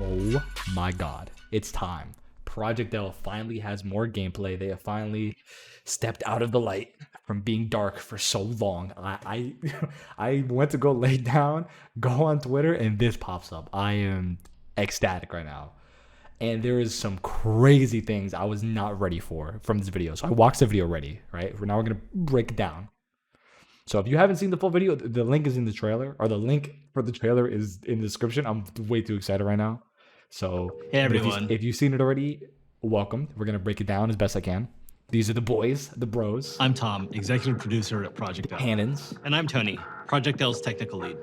Oh my god, it's time. Project L finally has more gameplay. They have finally stepped out of the light from being dark for so long. I went to go lay down, go on Twitter, and this pops up. I am ecstatic right now. And there is some crazy things I was not ready for from this video. So I watched the video already, right? Now we're gonna break it down. So if you haven't seen the full video, the link is in the trailer, or the link for the trailer is in the description. I'm way too excited right now. So hey everyone, if you've seen it already, welcome. We're gonna break it down as best I can. These are the boys, the bros. I'm Tom, executive producer at Project L. Cannons. And I'm Tony, Project L's technical lead.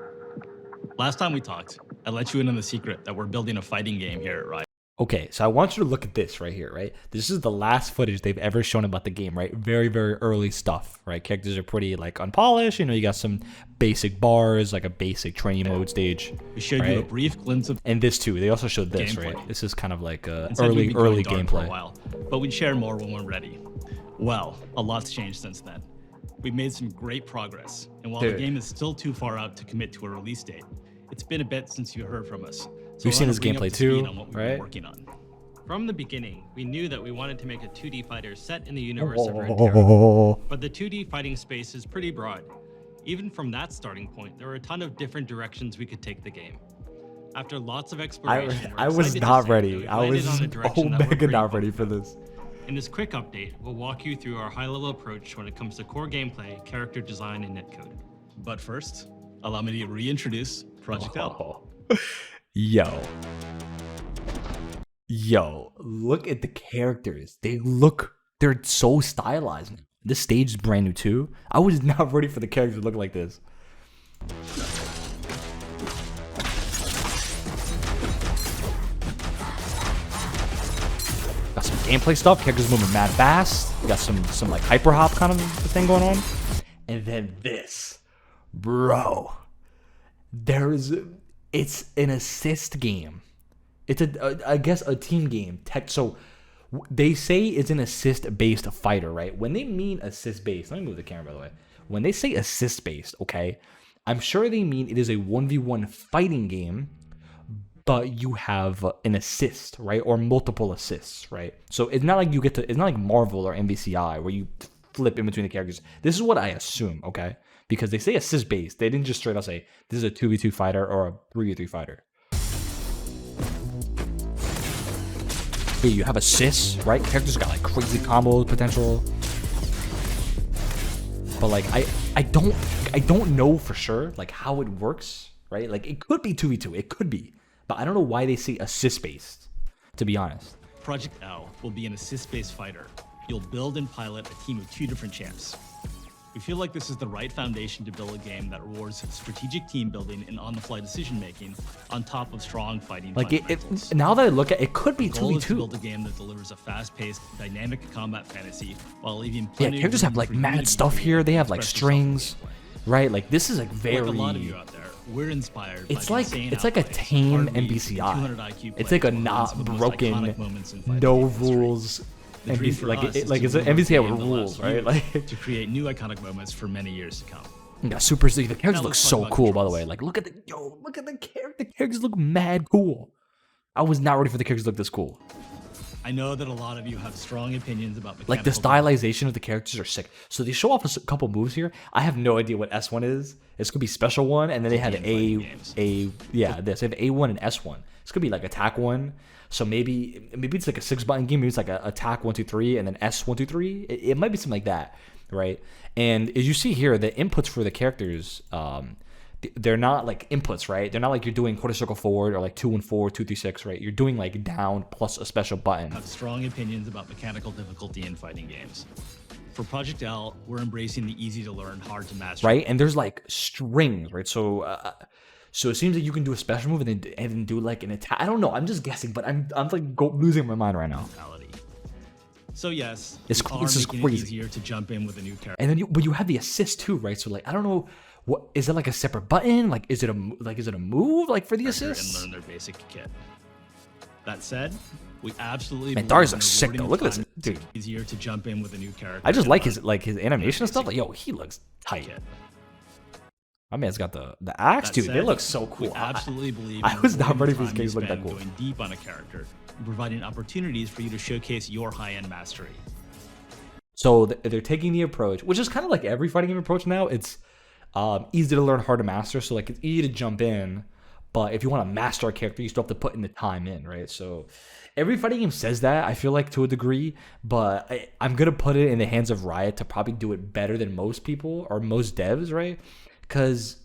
Last time we talked, I let you in on the secret that we're building a fighting game here at Riot. Okay, so I want you to look at this right here, right? This is the last footage they've ever shown about the game, right? Very, very early stuff, right? Characters are pretty, like, unpolished. You know, you got some basic bars, like a basic training mode stage. We showed you a brief glimpse of and this, too. They also showed this, gameplay. right? This is kind of like early gameplay. For a while, but we'd share more when we're ready. Well, a lot's changed since then. We've made some great progress, and while the game is still too far out to commit to a release date, it's been a bit since you heard from us. So we've seen this gameplay too, right? Working on. From the beginning, we knew that we wanted to make a 2D fighter set in the universe of Runeterra, but the 2D fighting space is pretty broad. Even from that starting point, there were a ton of different directions we could take the game. After lots of exploration, I was not ready. I was mega not ready for this. In this quick update, we'll walk you through our high-level approach when it comes to core gameplay, character design, and netcode. But first, allow me to reintroduce Project L. Yo, look at the characters. They're so stylized. This stage is brand new too. I was not ready for the characters to look like this. Got some gameplay stuff. Characters moving mad fast. You got some like hyper hop kind of thing going on. And then this, bro. It's an assist game. It's I guess a team game. So they say it's an assist-based fighter, right? When they mean assist-based, let me move the camera by the way. When they say assist-based, okay, I'm sure they mean it is a 1v1 fighting game, but you have an assist, right? Or multiple assists, right? So it's not like it's not like Marvel or MVCI where you flip in between the characters. This is what I assume, okay? Because they say assist-based. They didn't just straight up say this is a 2v2 fighter or a 3v3 fighter. Yeah, you have assists, right? Characters got like crazy combo potential. But like I don't know for sure like how it works, right? Like it could be 2v2, it could be. But I don't know why they say assist-based, to be honest. Project L will be an assist-based fighter. You'll build and pilot a team of 2 different champs. We feel like this is the right foundation to build a game that rewards strategic team building and on-the-fly decision-making on top of strong fighting fundamentals. Now that I look at it, it could be 2v2. The goal is to build a game that delivers a fast-paced, dynamic combat fantasy while leaving plenty characters have like mad stuff here. They have like strings, right? Like this is like very. Like a lot of you out there, we're inspired. It's like a tame MBCI. It's like a not broken, no rules. It's an MVCI with rules, right? Like to create new iconic moments for many years to come. Yeah, super sick. The characters look so cool, by the way. Like, look at the character. The characters look mad cool. I was not ready for the characters to look this cool. I know that a lot of you have strong opinions about like the stylization of the characters are sick. So they show off a couple moves here. I have no idea what S1 is. This could be special one, and then they had they have A1 and S1. This could be like attack 1. So maybe it's like a 6-button game. Maybe it's like a attack 1 2 3 and then S 1 2 3. It might be something like that, right? And as you see here, the inputs for the characters, they're not like inputs, right? They're not like you're doing quarter circle forward or like 2 and 4, 2 3 6, right? You're doing like down plus a special button. I have strong opinions about mechanical difficulty in fighting games. For Project L, we're embracing the easy to learn, hard to master. Right, and there's like strings, right? So it seems like you can do a special move and then do like an attack. I don't know. I'm just guessing, but I'm like losing my mind right now. So yes, this is crazy. Easier to jump in with a new character. And then you have the assist too, right? So like I don't know, what is it like a separate button? Like is it a move like for the assist? And learn their basic kit. That said, we absolutely. Man, Darius looks sick though. Look at this dude. Easier to jump in with a new character. I just like his animation and stuff. Like yo, he looks tight. My man's got the axe, That dude. They said, look so We cool. absolutely believe I in was not rewarding ready the for this time game you to look that spend cool. going deep on a character and providing opportunities for you to showcase your high-end mastery. So they're taking the approach, which is kind of like every fighting game approach now. It's easy to learn, hard to master. So like it's easy to jump in, but if you want to master a character, you still have to put in the time in, right? So every fighting game says that, I feel like, to a degree, but I'm gonna put it in the hands of Riot to probably do it better than most people or most devs, right? Because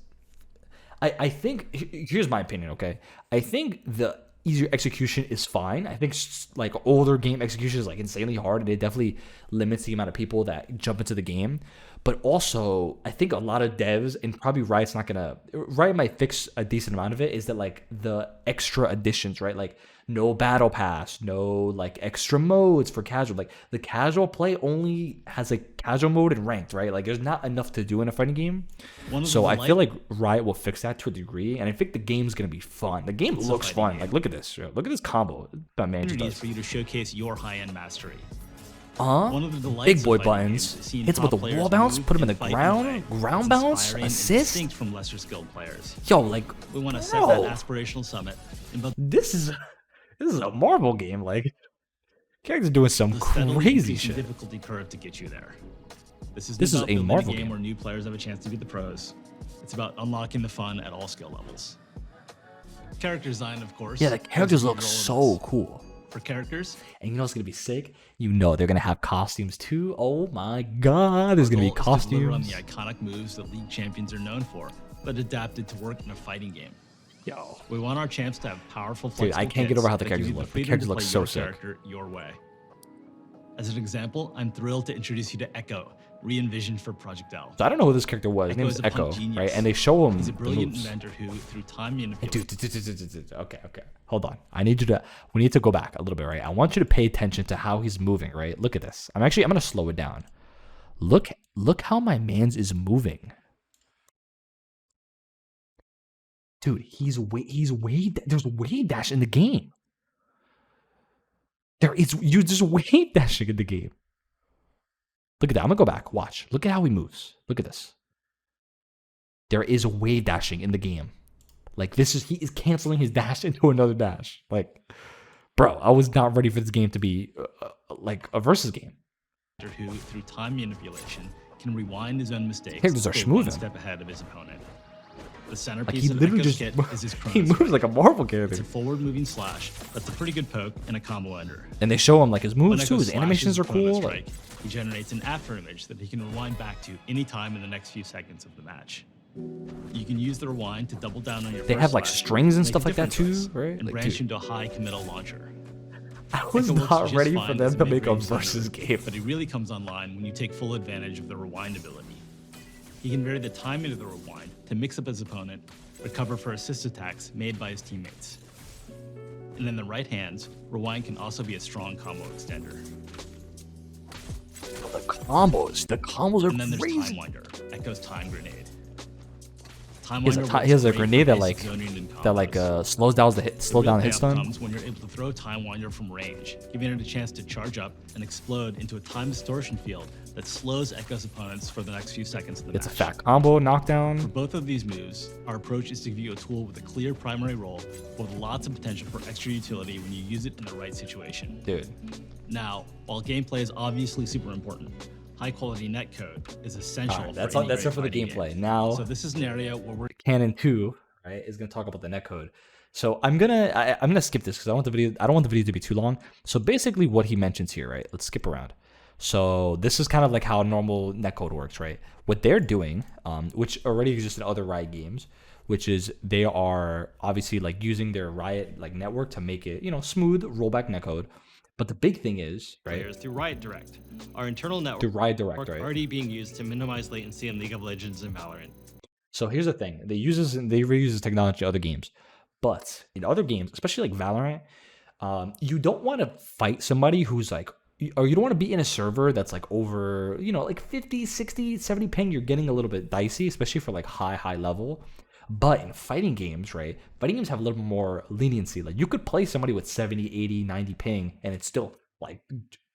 I think here's my opinion, okay? I think the easier execution is fine. I think like older game execution is like insanely hard, and it definitely limits the amount of people that jump into the game. But also, I think a lot of devs, and probably Riot's not gonna, Riot might fix a decent amount of it, is that like the extra additions, right? Like no battle pass, no like extra modes for casual. Like the casual play only has like casual mode and ranked, right? Like there's not enough to do in a fighting game. So I feel like Riot will fix that to a degree, and I think the game's gonna be fun. The game looks fun. Like look at this, look at this combo that man just does. For you to showcase your high-end mastery. One of the delights big of boy fighting buttons. games is seeing Hits with top the wall players bounce, move put him in and the fight in a way ground that's bounce, inspiring and assist. distinct from lesser skilled players. Yo, like We want to set that bro, aspirational summit in both this is a Marvel game. Like characters doing some the steadily crazy increasing shit. difficulty curve to get you there. This This is is about a building Marvel game game. where new players have a chance to be the pros. It's about unlocking the fun at all skill levels. Character design, of course. Yeah, the plays a characters big look role in so this. cool. For characters, And you know what's gonna be sick? You know they're gonna have costumes too. Oh my god, there's gonna be goal is to deliver on costumes. the iconic moves that League champions are known for, but adapted to work in a fighting game. Yo, We want our champs to have powerful, Dude, flexible I can't get kits over how the that give characters you look. The freedom characters to look play so your sick. character your way. As an example, I'm thrilled to introduce you to Echo, re-envisioned for Project L. so I don't know who this character was. His name Echo is is a Echo, punk genius. right? And they show him He's a the brilliant moves. inventor who, through time manipulation, Dude, okay. Hold on. We need to go back a little bit, right? I want you to pay attention to how he's moving, right? Look at this. I'm gonna slow it down. Look how my man's is moving. Dude, there's wave dash in the game. There's wave dashing in the game. Look at that. I'm gonna go back. Watch. Look at how he moves. Look at this. There is wave dashing in the game. Like he is canceling his dash into another dash. Like, bro, I was not ready for this game to be like a versus game. who, through time manipulation, can rewind his own mistakes Characters are stay smooth. one step ahead of his opponent. The Like centerpiece he of literally Echo's just kit is his he Chrono moves Strike. like a Marvel It's character. a forward-moving slash that's a pretty good poke and a combo ender. And they show him like his When moves Echo too. His slashes animations are with Chrono cool. Strike, Like, he generates an after image that he can rewind back to any time in the next few seconds of the match. You can use the rewind to double down on your They first have, like, slash, strings and make a stuff like that different too, choice, right? And Like, branch dude. into a high committal launcher. I was Echo works not just ready for fine them as to make a mid-range versus sniper, game. But he really comes online when you take full advantage of the rewind ability. He can vary the timing of the rewind to mix up his opponent, recover for assist attacks made by his teammates. And in the right hands, rewind can also be a strong combo extender. The combos And then are there's crazy. Time Winder, Echo's time grenade. Time He has a Winder ti- works he has a great for grenade that basic like zoning and that combos. slows down the The hit payoff stun. comes when you're able to throw Time Winder from range, giving it a chance to charge up and explode into a time distortion field that slows Echo's opponents for the next few seconds of the It's a match. fat combo For knockdown. both of these moves, our approach is to give you a tool with a clear primary role, but with lots of potential for extra utility when you use it in the right situation. Dude, Now, while gameplay is obviously super important, high-quality netcode is essential. Alright, that's for all- any that's great it for the fighting gameplay. game. Now- so this is an area where we're Canon 2, right, is gonna talk about the netcode. So I'm gonna skip this because I don't want the video to be too long. So basically what he mentions here, right? Let's skip around. So this is kind of like how normal netcode works, right? What they're doing, which already exists in other Riot games, which is they are obviously like using their Riot like network to make it, smooth rollback netcode. But the big thing is, right? players through Riot Direct, our internal network Through Riot Direct, right? already being used to minimize latency in League of Legends and Valorant. So here's the thing: they reuse this technology in other games, but in other games, especially like Valorant, you don't want to fight somebody who's like, or you don't want to be in a server that's like over, like 50, 60, 70 ping. You're getting a little bit dicey, especially for like high level. But in fighting games, right? Fighting games have a little more leniency. Like you could play somebody with 70, 80, 90 ping, and it's still like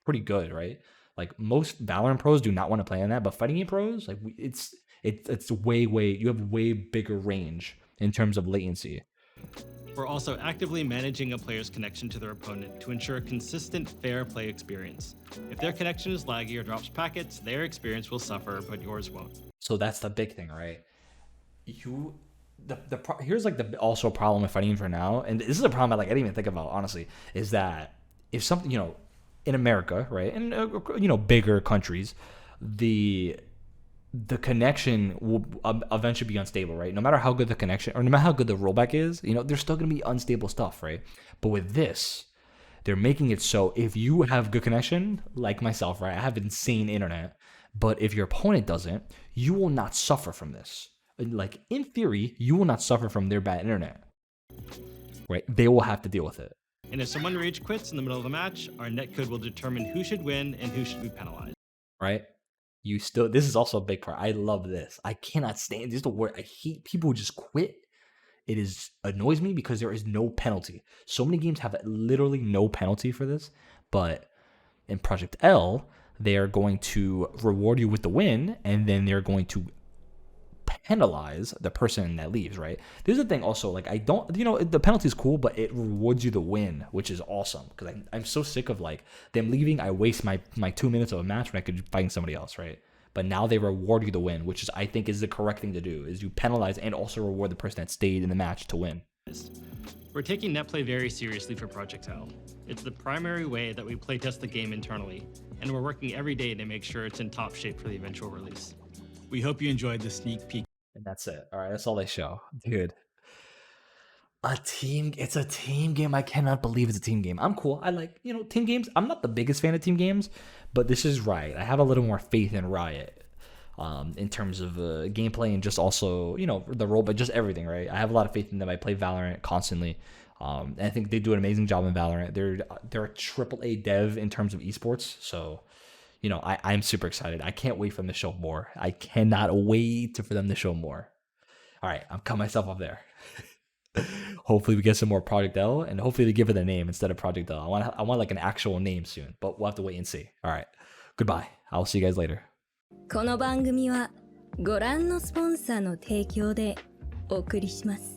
pretty good, right? Like most Valorant pros do not want to play on that, but fighting game pros, like it's It's you have way bigger range in terms of latency. We're also actively managing a player's connection to their opponent to ensure a consistent, fair play experience. If their connection is laggy or drops packets, their experience will suffer, but yours won't. So that's the big thing, right? Here's like the also a problem with fighting for now, and this is a problem I didn't even think about honestly, is that if something, in America, right, and bigger countries, the connection will eventually be unstable, right? No matter how good the connection or no matter how good the rollback is, there's still going to be unstable stuff, right? But with this, they're making it so if you have good connection, like myself, right? I have insane internet, but if your opponent doesn't, you will not suffer from this. Like, in theory, you will not suffer from their bad internet, right? They will have to deal with it. And if someone rage quits in the middle of a match, our netcode will determine who should win and who should be penalized. Right? This is also a big part. I love this. I cannot stand this. The word. I hate people who just quit. It annoys me because there is no penalty. So many games have literally no penalty for this, but in Project L, they are going to reward you with the win, and then they're going to penalize the person that leaves, right? There's the thing also, the penalty is cool, but it rewards you the win, which is awesome, because I'm so sick of them leaving. I waste my 2 minutes of a match when I could be fighting somebody else, right? But now they reward you the win, which I think is the correct thing to do, is you penalize and also reward the person that stayed in the match to win. We're taking netplay very seriously for Project L. It's the primary way that we playtest the game internally, and we're working every day to make sure it's in top shape for the eventual release. We hope you enjoyed the sneak peek. And that's it. All right, that's all they show. Dude. It's a team game. I cannot believe it's a team game. I'm cool. I like, team games. I'm not the biggest fan of team games, but this is Riot. I have a little more faith in Riot in terms of gameplay and just also, the role, but just everything, right? I have a lot of faith in them. I play Valorant constantly. And I think they do an amazing job in Valorant. They're a AAA dev in terms of esports, so I'm super excited. I can't wait for them to show more. I cannot wait for them to show more. All right, I'm cutting myself off there. Hopefully we get some more Project L, and hopefully they give it a name instead of Project L. I want like an actual name soon, but we'll have to wait and see. All right, goodbye. I'll see you guys later. この番組はご覧のスポンサーの提供でお送りします。